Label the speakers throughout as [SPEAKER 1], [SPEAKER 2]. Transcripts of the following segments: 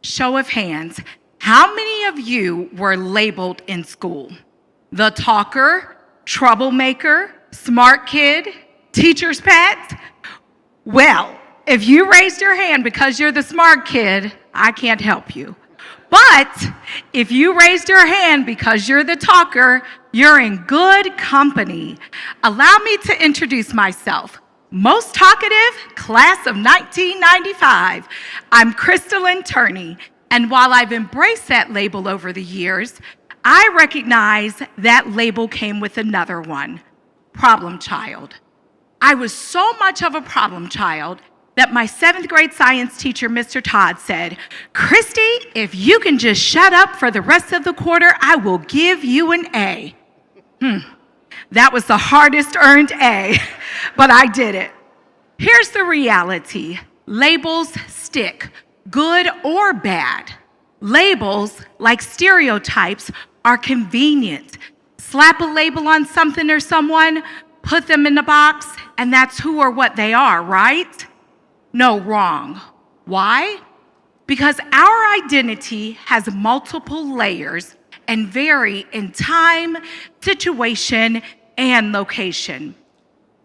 [SPEAKER 1] show of hands, how many of you were labeled in school? The talker, troublemaker, smart kid, teacher's pet? Well, if you raised your hand because you're the smart kid, I can't help you. But if you raised your hand because you're the talker, you're in good company. Allow me to introduce myself. Most talkative, class of 1995. I'm Kristilynn Turney, and while I've embraced that label over the years, I recognize that label came with another one, problem child. I was so much of a problem child that my 7th grade science teacher, Mr. Todd, said, "Christy, if you can just shut up for the rest of the quarter, I will give you an A." That was the hardest earned A, but I did it. Here's the reality. Labels stick, good or bad. Labels, like stereotypes, are convenient. Slap a label on something or someone, put them in the box, and that's who or what they are, right? No, wrong. Why? Because our identity has multiple layers and vary in time, situation, and location.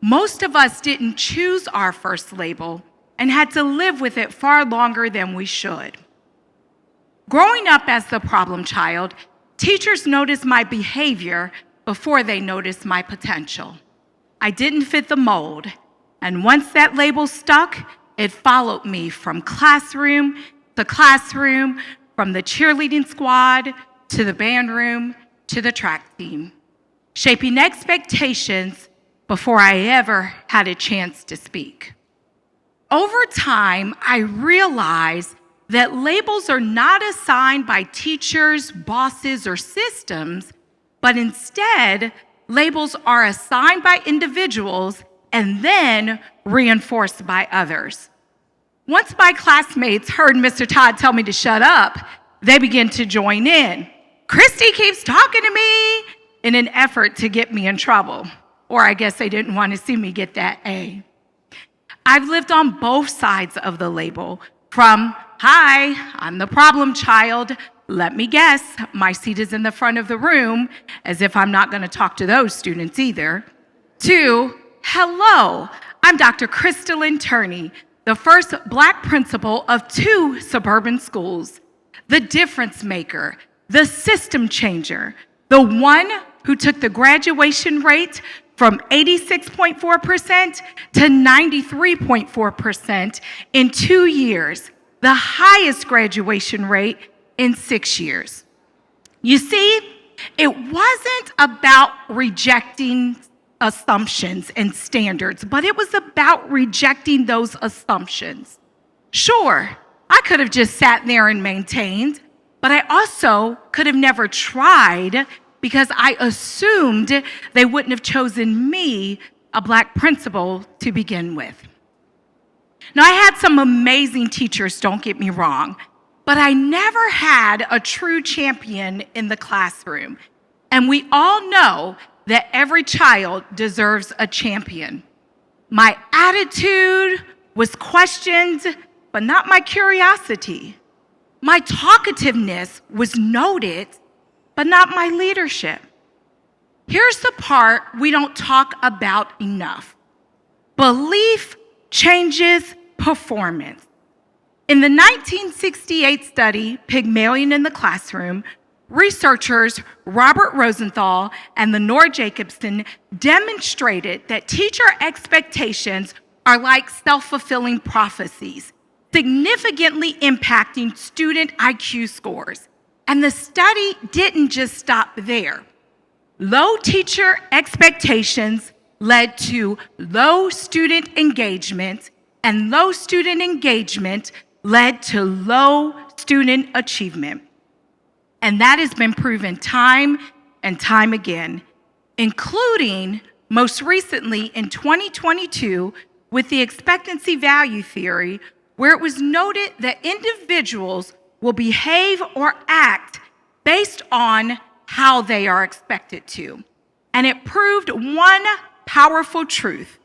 [SPEAKER 1] Most of us didn't choose our first label and had to live with it far longer than we should. Growing up as the problem child, teachers noticed my behavior before they noticed my potential. I didn't fit the mold, and once that label stuck, it followed me from classroom to classroom, from the cheerleading squad to the band room to the track team, shaping expectations before I ever had a chance to speak. Over time, I realized that labels are not assigned by teachers, bosses, or systems, but instead, labels are assigned by individuals and then reinforced by others. Once my classmates heard Mr. Todd tell me to shut up, they began to join in. "Christy keeps talking to me," in an effort to get me in trouble. Or I guess they didn't want to see me get that A. I've lived on both sides of the label, from, "Hi, I'm the problem child. Let me guess, my seat is in the front of the room," as if I'm not going to talk to those students either, to, "Hello, I'm Dr. Kristilynn Turney, the first Black principal of 2 suburban schools, the difference maker, the system changer, the one who took the graduation rate from 86.4% to 93.4% in 2 years, the highest graduation rate in 6 years." You see, it wasn't about rejecting assumptions and standards, but it was about rejecting those assumptions. Sure, I could have just sat there and maintained, but I also could have never tried because I assumed they wouldn't have chosen me, a Black principal, to begin with. Now, I had some amazing teachers, don't get me wrong, but I never had a true champion in the classroom. And we all know that every child deserves a champion. My attitude was questioned, but not my curiosity. My talkativeness was noted, but not my leadership. Here's the part we don't talk about enough. Belief changes performance. In the 1968 study, Pygmalion in the Classroom, researchers Robert Rosenthal and Rosenthal Jacobson demonstrated that teacher expectations are like self-fulfilling prophecies, significantly impacting student IQ scores. And the study didn't just stop there. Low teacher expectations led to low student engagement, and low student engagement led to low student achievement. And that has been proven time and time again, including most recently in 2022 with the expectancy value theory, where it was noted that individuals will behave or act based on how they are expected to. And it proved one powerful truth: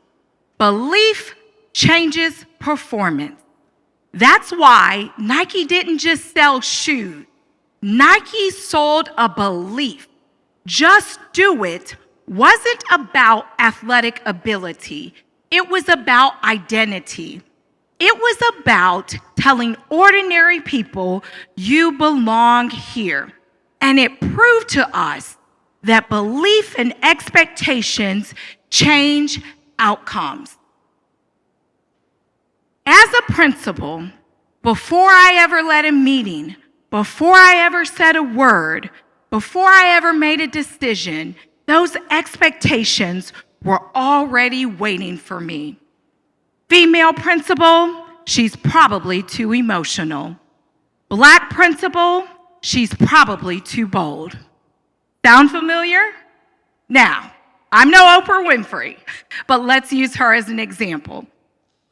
[SPEAKER 1] belief changes performance. That's why Nike didn't just sell shoes. Nike sold a belief. Just do it wasn't about athletic ability. It was about identity. It was about telling ordinary people, you belong here. And it proved to us that belief and expectations change outcomes. As a principal, before I ever led a meeting, before I ever said a word, before I ever made a decision, those expectations were already waiting for me. Female principal, she's probably too emotional. Black principal, she's probably too bold. Sound familiar? Now, I'm no Oprah Winfrey, but let's use her as an example.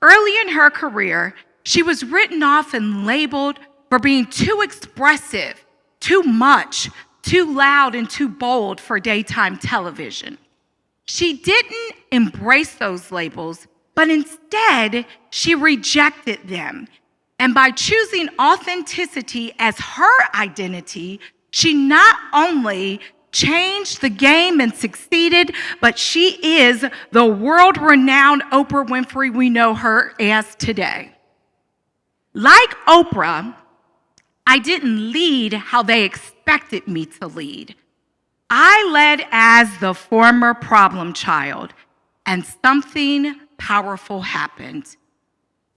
[SPEAKER 1] Early in her career, she was written off and labeled for being too expressive, too much, too loud, and too bold for daytime television. She didn't embrace those labels, but instead, she rejected them. And by choosing authenticity as her identity, she not only changed the game and succeeded, but she is the world-renowned Oprah Winfrey we know her as today. Like Oprah, I didn't lead how they expected me to lead. I led as the former problem child, and something powerful happened.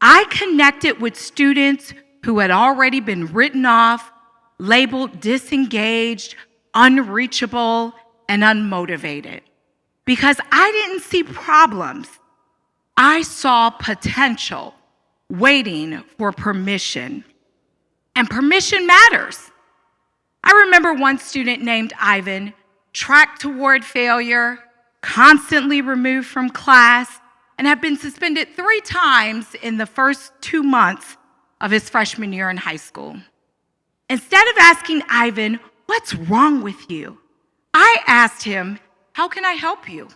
[SPEAKER 1] I connected with students who had already been written off, labeled disengaged, unreachable, and unmotivated. Because I didn't see problems. I saw potential waiting for permission. And permission matters. I remember one student named Ivan, tracked toward failure, constantly removed from class, and had been suspended 3 times in the first 2 months of his freshman year in high school. Instead of asking Ivan, "What's wrong with you?" I asked him, "How can I help you?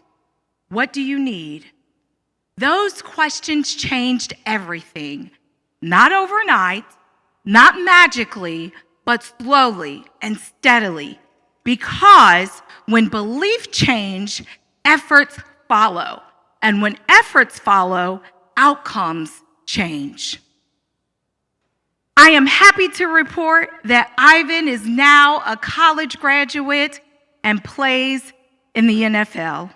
[SPEAKER 1] What do you need?" Those questions changed everything. Not overnight, not magically, but slowly and steadily. Because when belief change, efforts follow. And when efforts follow, outcomes change. I am happy to report that Ivan is now a college graduate and plays in the NFL.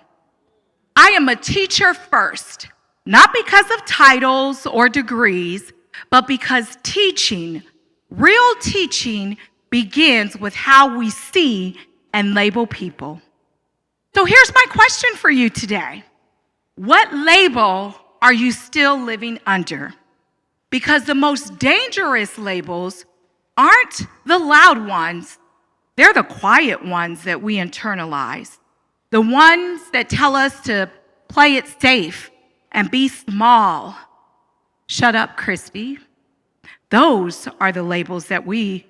[SPEAKER 1] I am a teacher first, not because of titles or degrees, but because teaching, real teaching, begins with how we see and label people. So here's my question for you today. What label are you still living under? Because the most dangerous labels aren't the loud ones. They're the quiet ones that we internalize. The ones that tell us to play it safe and be small. Shut up, Christy. Those are the labels that we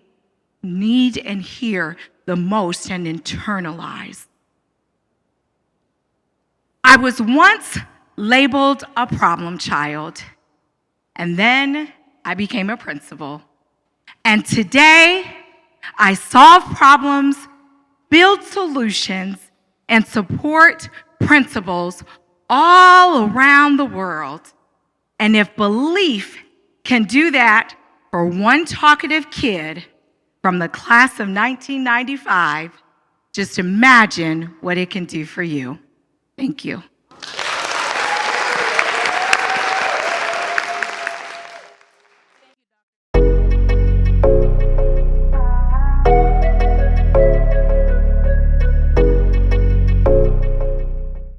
[SPEAKER 1] need and hear the most and internalize. I was once labeled a problem child, and then I became a principal. And today, I solve problems, build solutions, and support principals all around the world. And if belief can do that for one talkative kid from the class of 1995, just imagine what it can do for you. Thank you.